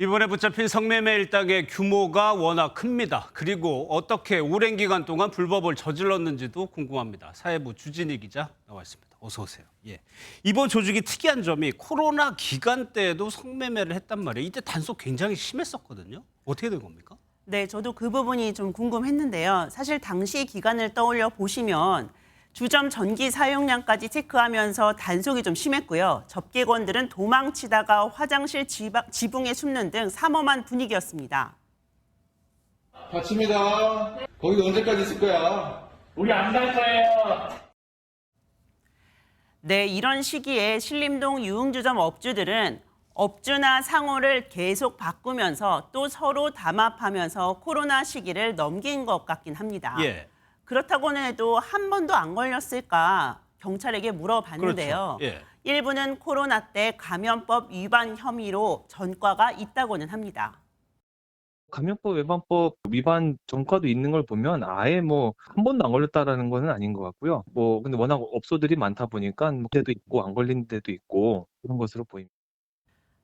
이번에 붙잡힌 성매매 일당의 규모가 워낙 큽니다. 그리고 어떻게 오랜 기간 동안 불법을 저질렀는지도 궁금합니다. 사회부 주진희 기자 나와 있습니다. 어서 오세요. 예. 이번 조직이 특이한 점이 코로나 기간 때에도 성매매를 했단 말이에요. 이때 단속 굉장히 심했었거든요. 어떻게 된 겁니까? 네, 저도 그 부분이 좀 궁금했는데요. 사실 당시 기간을 떠올려 보시면 주점 전기 사용량까지 체크하면서 단속이 좀 심했고요. 접객원들은 도망치다가 화장실 지붕에 숨는 등 삼엄한 분위기였습니다. 닫힙니다. 거기 언제까지 있을 거야? 우리 안 갈 거예요. 네, 이런 시기에 신림동 유흥주점 업주들은 업주나 상호를 계속 바꾸면서 또 서로 담합하면서 코로나 시기를 넘긴 것 같긴 합니다. 예. 그렇다고는 해도 한 번도 안 걸렸을까 경찰에게 물어봤는데요. 그렇죠. 예. 일부는 코로나 때 감염법 위반 혐의로 전과가 있다고는 합니다. 감염법 위반법 위반 전과도 있는 걸 보면 아예 한 번도 안 걸렸다라는 거는 아닌 것 같고요. 근데 워낙 업소들이 많다 보니까 데도 있고 안 걸린 데도 있고 그런 것으로 보입니다.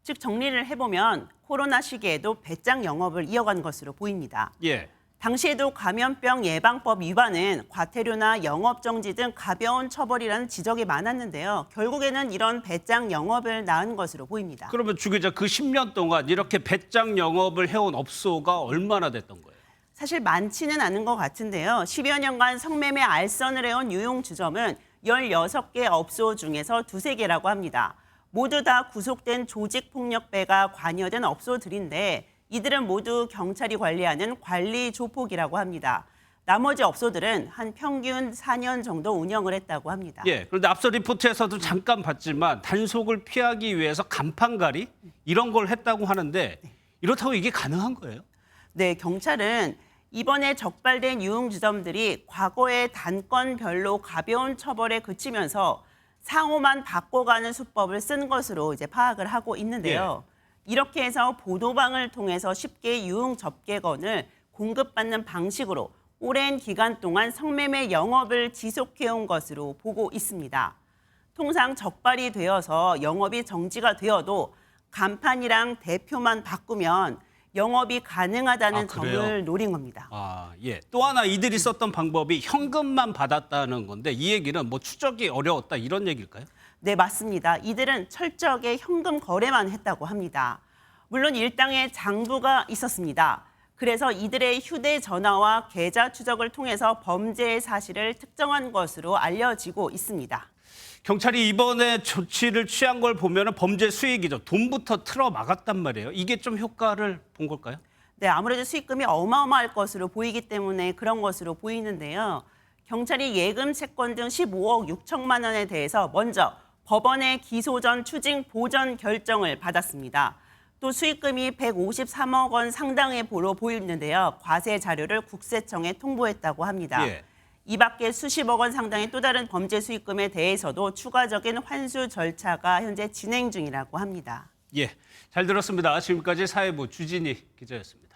즉 정리를 해보면 코로나 시기에도 배짱 영업을 이어간 것으로 보입니다. 예. 당시에도 감염병 예방법 위반은 과태료나 영업정지 등 가벼운 처벌이라는 지적이 많았는데요. 결국에는 이런 배짱 영업을 낳은 것으로 보입니다. 그러면 주 기자 그 10년 동안 이렇게 배짱 영업을 해온 업소가 얼마나 됐던 거예요? 사실 많지는 않은 것 같은데요. 10여 년간 성매매 알선을 해온 유흥주점은 16개 업소 중에서 2~3개라고 합니다. 모두 다 구속된 조직폭력배가 관여된 업소들인데 이들은 모두 경찰이 관리하는 관리 조폭이라고 합니다. 나머지 업소들은 한 평균 4년 정도 운영을 했다고 합니다. 예. 그런데 앞서 리포트에서도 잠깐 봤지만 단속을 피하기 위해서 간판가리 이런 걸 했다고 하는데 이렇다고 이게 가능한 거예요? 네, 경찰은 이번에 적발된 유흥주점들이 과거의 단건별로 가벼운 처벌에 그치면서 상호만 바꿔가는 수법을 쓴 것으로 이제 파악을 하고 있는데요. 이렇게 해서 보도방을 통해서 쉽게 유흥 접객원을 공급받는 방식으로 오랜 기간 동안 성매매 영업을 지속해온 것으로 보고 있습니다. 통상 적발이 되어서 영업이 정지가 되어도 간판이랑 대표만 바꾸면 영업이 가능하다는 점을 노린 겁니다. 예. 또 하나 이들이 썼던 방법이 현금만 받았다는 건데 이 얘기는 추적이 어려웠다 이런 얘기일까요? 네, 맞습니다. 이들은 철저하게 현금 거래만 했다고 합니다. 물론 일당의 장부가 있었습니다. 그래서 이들의 휴대전화와 계좌 추적을 통해서 범죄의 사실을 특정한 것으로 알려지고 있습니다. 경찰이 이번에 조치를 취한 걸 보면 범죄 수익이죠. 돈부터 틀어 막았단 말이에요. 이게 좀 효과를 본 걸까요? 네, 아무래도 수익금이 어마어마할 것으로 보이기 때문에 그런 것으로 보이는데요. 경찰이 예금 채권 등 15억 6천만 원에 대해서 먼저 법원의 기소 전 추징 보전 결정을 받았습니다. 또 수익금이 153억 원 상당의 보로 보이는데요. 과세 자료를 국세청에 통보했다고 합니다. 예. 이 밖에 수십억 원 상당의 또 다른 범죄 수익금에 대해서도 추가적인 환수 절차가 현재 진행 중이라고 합니다. 예, 잘 들었습니다. 지금까지 사회부 주진희 기자였습니다.